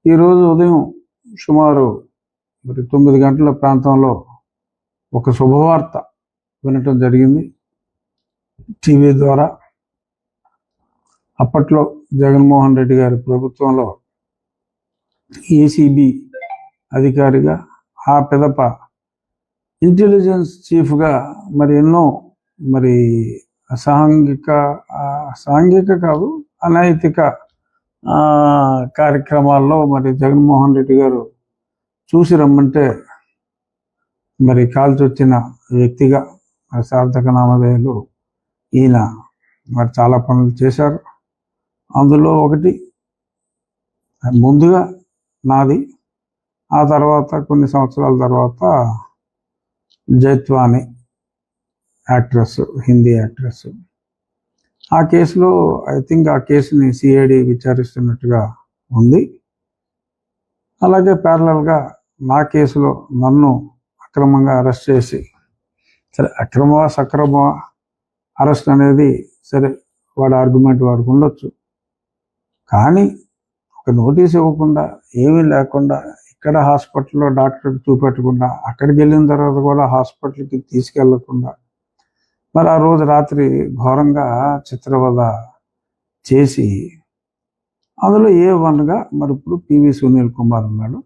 ఈరోజు ఉదయం సుమారు 9 గంటల ప్రాంతంలో ఒక శుభవార్త వినటం జరిగింది టీవీ ద్వారా. అప్పట్లో జగన్మోహన్ రెడ్డి గారి ప్రభుత్వంలో ఏసీబీ అధికారిగా, ఆ పిదప ఇంటెలిజెన్స్ చీఫ్గా ఎన్నో సాంఘిక కాదు, అనైతిక కార్యక్రమాల్లో జగన్మోహన్ రెడ్డి గారు చూసి రమ్మంటే కాల్చి వచ్చిన వ్యక్తిగా సార్థక నామధేయులు ఈయన చాలా పనులు చేశారు. అందులో ఒకటి ముందుగా నాది, ఆ తర్వాత కొన్ని సంవత్సరాల తర్వాత జైత్వాని యాక్ట్రెస్, హిందీ యాక్ట్రెస్. ఆ కేసులో ఐ థింక్ ఆ కేసుని సిఐడి విచారిస్తున్నట్టుగా ఉంది. అలాగే ప్యారలల్గా నా కేసులో నన్ను అక్రమంగా అరెస్ట్ చేసి, సరే అక్రమమా సక్రమమా అరెస్ట్ అనేది సరే వాడి ఆర్గ్యుమెంట్ వాడికి ఉండొచ్చు, కానీ ఒక నోటీస్ ఇవ్వకుండా, ఏమీ లేకుండా, ఇక్కడ హాస్పిటల్లో డాక్టర్కి చూపెట్టకుండా, అక్కడికి వెళ్ళిన తర్వాత కూడా హాస్పిటల్కి తీసుకెళ్లకుండా, ఆ రోజు రాత్రి ఘోరంగా చిత్రవద చేసి, అందులో A1గా ఇప్పుడు పివి సునీల్ కుమార్ ఉన్నాడు,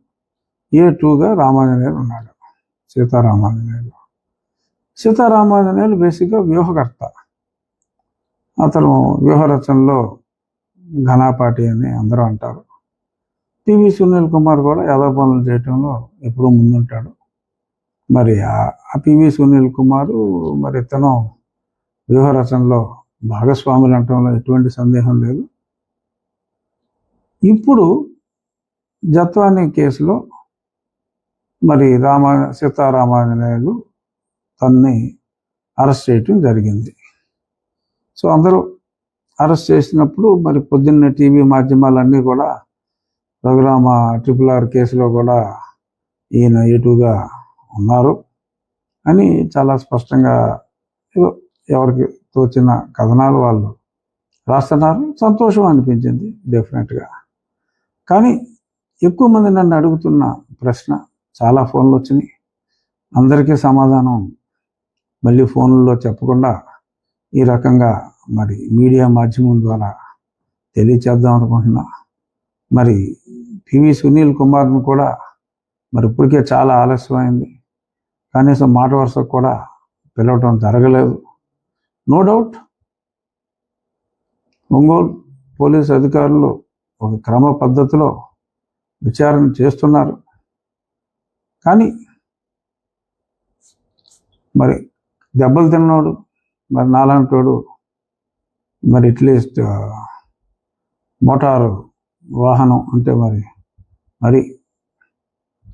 A2గా రామాంజనేయులు ఉన్నాడు, సీతారామాంజనేయులు బేసిక్గా వ్యూహకర్త. అతను వ్యూహరచనలో ఘనాపాటి అని అందరూ అంటారు. పివి సునీల్ కుమార్ కూడా యాదవ పనులు చేయటంలో ఎప్పుడూ ముందుంటాడు. ఆ పివి సునీల్ కుమారు ఇతను వ్యూహరచనలో భాగస్వాములు అనటంలో ఎటువంటి సందేహం లేదు. ఇప్పుడు జత్వాని కేసులో సీతారామాంజనేయులు తన్ని అరెస్ట్ చేయటం జరిగింది. సో అందరూ అరెస్ట్ చేసినప్పుడు పొద్దున్న టీవీ మాధ్యమాలన్నీ కూడా రఘురామ RRR కేసులో కూడా ఈయన A2గా ఉన్నారు అని చాలా స్పష్టంగా ఎవరికి తోచిన కథనాలు వాళ్ళు రాస్తున్నారు. సంతోషం అనిపించింది డెఫినెట్గా. కానీ ఎక్కువ మంది నన్ను అడుగుతున్న ప్రశ్న, చాలా ఫోన్లు వచ్చినాయి, అందరికీ సమాధానం మళ్ళీ ఫోన్లలో చెప్పకుండా ఈ రకంగా మీడియా మాధ్యమం ద్వారా తెలియచేద్దాం అనుకుంటున్నా. పివి సునీల్ కుమార్ను కూడా ఇప్పటికే చాలా ఆలస్యమైంది, కనీసం మాట వరుసకు కూడా పిలవటం జరగలేదు. నో డౌట్ ఒంగోలు పోలీసు అధికారులు ఒక క్రమ పద్ధతిలో విచారణ చేస్తున్నారు. కానీ దెబ్బలు తిన్నోడు నాలంటోడు అట్లీస్ట్ మోటారు వాహనం అంటే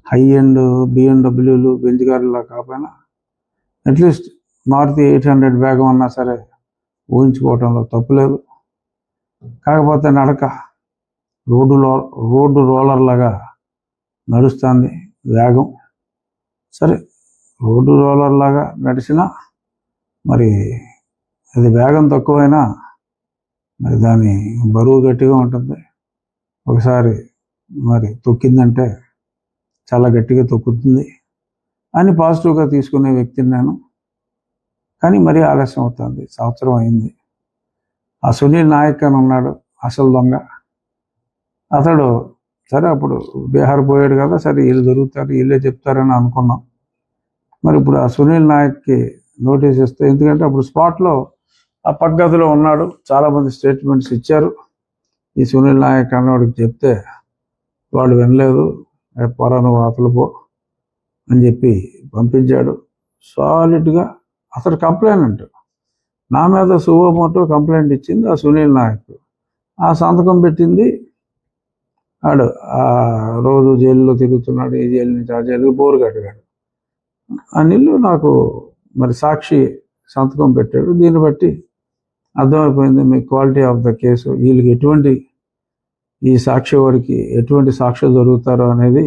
హై ఎండ్ BMW బెంజ్ కార్డులా కాకపోయినా అట్లీస్ట్ మారుతి 800 వేగం అన్నా సరే ఊహించుకోవటంలో తప్పులేదు. కాకపోతే నడక రోడ్డు రోలర్ లాగా నడుస్తుంది వేగం. సరే రోడ్డు రోలర్ లాగా నడిచినా అది వేగం తక్కువైనా దాని బరువు గట్టిగా ఉంటుంది. ఒకసారి తొక్కిందంటే చాలా గట్టిగా తొక్కుతుంది అని పాజిటివ్గా తీసుకునే వ్యక్తిని నేను. కానీ మరీ ఆలస్యం అవుతుంది, సంవత్సరం అయింది. ఆ సునీల్ నాయక్ అని ఉన్నాడు, అసలు దొంగ. అతడు సరే అప్పుడు బీహార్ పోయాడు కదా, సరే వీళ్ళు దొరుకుతారు, వీళ్ళే చెప్తారని అనుకున్నాం. ఇప్పుడు ఆ సునీల్ నాయక్కి నోటీస్ ఇస్తే, ఎందుకంటే అప్పుడు స్పాట్లో ఆ పక్కగదిలో ఉన్నాడు, చాలామంది స్టేట్మెంట్స్ ఇచ్చారు. ఈ సునీల్ నాయక్ అన్నవాడికి చెప్తే వాళ్ళు వినలేదు, పొరాను వాతలు పో అని చెప్పి పంపించాడు. సాలిడ్గా అతడు కంప్లైంట్, నా మీద సువోమోటో కంప్లైంట్ ఇచ్చింది ఆ సునీల్ నాయక్. ఆ సంతకం పెట్టింది ఆడు. ఆ రోజు జైల్లో తిరుగుతున్నాడు, ఈ జైలు నుంచి ఆ జైలుకి బోరు కట్టగాడు. అనిల్లు నాకు సాక్షి సంతకం పెట్టాడు. దీన్ని బట్టి అర్థమైపోయింది మీ క్వాలిటీ ఆఫ్ ద కేసు, వీళ్ళకి ఈ సాక్షి వాడికి ఎటువంటి సాక్ష్యం దొరుకుతారో అనేది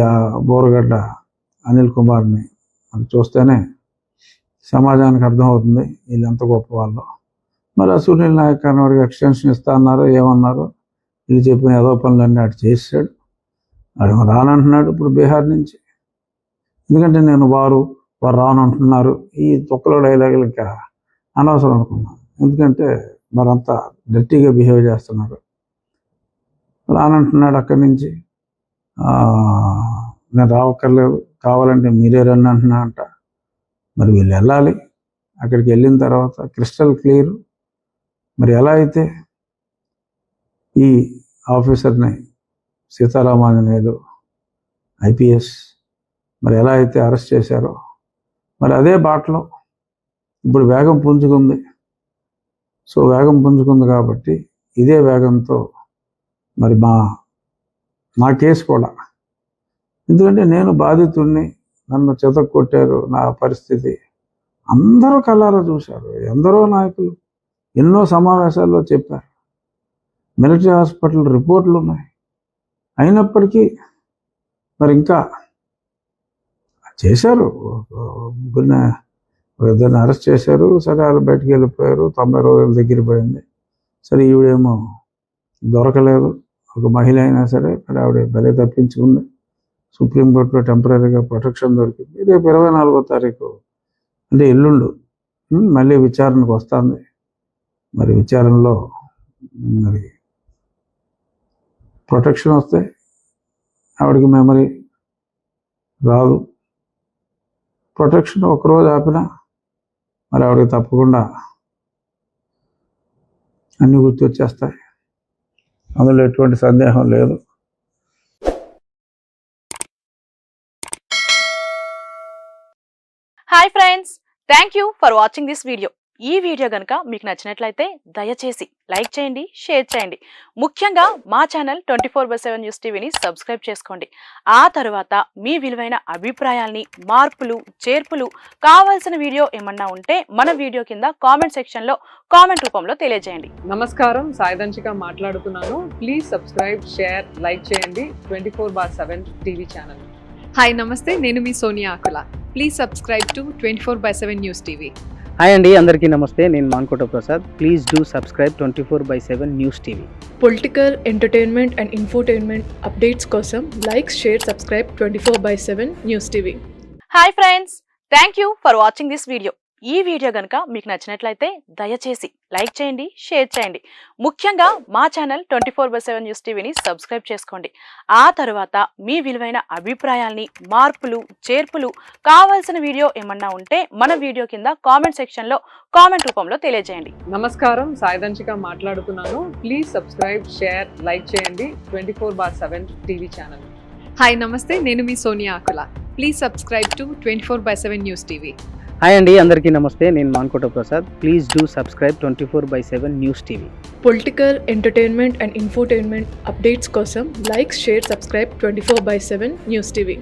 ఆ బోరగడ్డ అనిల్ కుమార్ని చూస్తేనే సమాజానికి అర్థమవుతుంది వీళ్ళు ఎంత గొప్ప వాళ్ళు. ఆ సునీల్ నాయక్ అన్నవాడికి ఎక్స్టెన్షన్ ఇస్తా అన్నారు, ఏమన్నారు వీళ్ళు చెప్పిన ఏదో పనులన్నీ అటు చేసాడు. వాడు రానంటున్నాడు ఇప్పుడు బీహార్ నుంచి. ఎందుకంటే నేను వారు రానంటున్నారు ఈ తొక్కలో డైలాగులు ఇంకా అనవసరం అనుకున్నాను. ఎందుకంటే మరంతా డర్టీగా బిహేవ్ చేస్తున్నారు. రానంటున్నాడు అక్కడి నుంచి. నేను రావక్కర్లేదు, కావాలంటే మీరే రండి అంటున్నా అంట. మరి వీళ్ళు వెళ్ళాలి. అక్కడికి వెళ్ళిన తర్వాత క్రిస్టల్ క్లియర్. మరి ఎలా అయితే ఈ ఆఫీసర్ని సీతారామాంజనేయులు IPS మరి ఎలా అయితే అరెస్ట్ చేశారో మరి అదే బాటలో ఇప్పుడు వేగం పుంజుకుంది. సో వేగం పుంజుకుంది కాబట్టి ఇదే వేగంతో మరి మా కేసు కూడా, ఎందుకంటే నేను బాధితుడిని, నన్ను చెతక్కొట్టారు, నా పరిస్థితి అందరూ కళ్ళారా చూశారు. ఎందరో నాయకులు ఎన్నో సమావేశాల్లో చెప్పారు. మిలిటరీ హాస్పిటల్ రిపోర్ట్లు ఉన్నాయి. అయినప్పటికీ మరి ఇంకా చేశారు. ఇద్దరిని అరెస్ట్ చేశారు. సరే వాళ్ళు బయటికి వెళ్ళిపోయారు. 90 రోజుల దగ్గర పోయింది. సరే ఈవిడేమో దొరకలేదు. ఒక మహిళ అయినా సరే మరి ఆవిడ బలే తప్పించుకుంది. సుప్రీంకోర్టులో టెంపరీగా ప్రొటెక్షన్ దొరికింది. రేపు 24వ తారీఖు అంటే ఎల్లుండు మళ్ళీ విచారణకు వస్తుంది. మరి విచారణలో మరి ప్రొటెక్షన్ వస్తే ఆవిడకి మెమరీ రాదు. ప్రొటెక్షన్ ఒకరోజు ఆపినా మరి ఆవిడకి తప్పకుండా అన్నీ గుర్తొచ్చేస్తాయి. అందులో ఎటువంటి సందేహం లేదు. Hi friends, thank you for watching this video. ఈ వీడియో కనుక మీకు నచ్చినట్లయితే దయచేసి లైక్ చేయండి, షేర్ చేయండి. ముఖ్యంగా మా ఛానల్ 24/7 న్యూస్ టీవీని సబ్స్క్రైబ్ చేసుకోండి. ఆ తర్వాత మీ విలువైన అభిప్రాయాల్ని, మార్పులు, చేర్పులు, కావాల్సిన వీడియో ఏమన్నా ఉంటే మన వీడియో కింద కామెంట్ సెక్షన్లో కామెంట్ రూపంలో తెలియజేయండి. నమస్కారం, సాయిదంచిక మాట్లాడుతున్నాను. ప్లీజ్ సబ్స్క్రైబ్, షేర్, లైక్ చేయండి 24/7 టీవీ ఛానల్. హాయ్ నమస్తే, నేను మీ Sonia Akula. Please subscribe to 24/7 news TV. Hi అండి, అందరికీ నమస్తే. నేను Mankota Prasad. Please do subscribe 24/7 news TV. Political, entertainment and infotainment updates కోసం like, share, subscribe 24/7 news TV. Hi friends, thank you for watching this video. ఈ video కనుక మీకు నచ్చినట్లయితే దయచేసి లైక్ చేయండి, షేర్ చేయండి. ముఖ్యంగా మా ఛానల్ 24/7 న్యూస్ టీవీని సబ్స్క్రైబ్ చేసుకోండి. ఆ తర్వాత మీ విలువైన అభిప్రాయాల్ని, మార్పులు, చేర్పులు, కావాల్సిన వీడియో ఏమన్నా ఉంటే మన వీడియో కింద కామెంట్ సెక్షన్లో కామెంట్ రూపంలో తెలియజేయండి. నమస్కారం, సాయిదంచిక మాట్లాడుతున్నాను. ప్లీజ్ సబ్స్క్రైబ్, షేర్, లైక్ చేయండి 24/7 టీవీ ఛానల్. హాయ్ నమస్తే, నేను మీ Sonia Akula. Please subscribe to 24/7 news TV. Hi అండి, అందరికీ నమస్తే. నేను Mankota Prasad. Please do subscribe 24/7 news TV. Political, entertainment and infotainment updates కోసం like, share, subscribe 24/7 news TV.